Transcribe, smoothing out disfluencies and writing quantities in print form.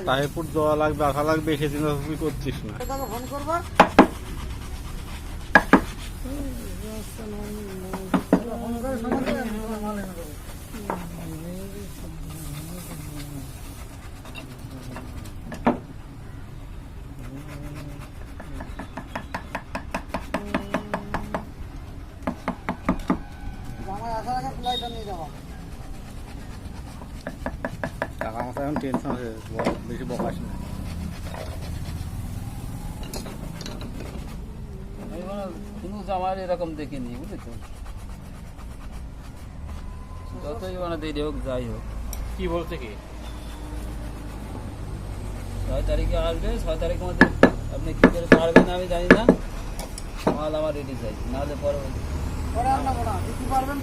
তাহিরপুর যাওয়া লাগবে, আসা লাগবে, সে চিন্তা তুই করছিস না। ফোন করবা টাকা মাথা এখন টেনশন হয়ে বেশি বকাস না। কোনো জামার এরকম দেখিনি, বুঝেছো? যতই মানে দেরি হোক যাই হোক। কি বলছে কি 6 তারিখে আসবে, 6 তারিখের মধ্যে আপনি কি করে পারবেন আমি জানি না, মাল আমার রেডি চাই, নাহলে পরে পারবেন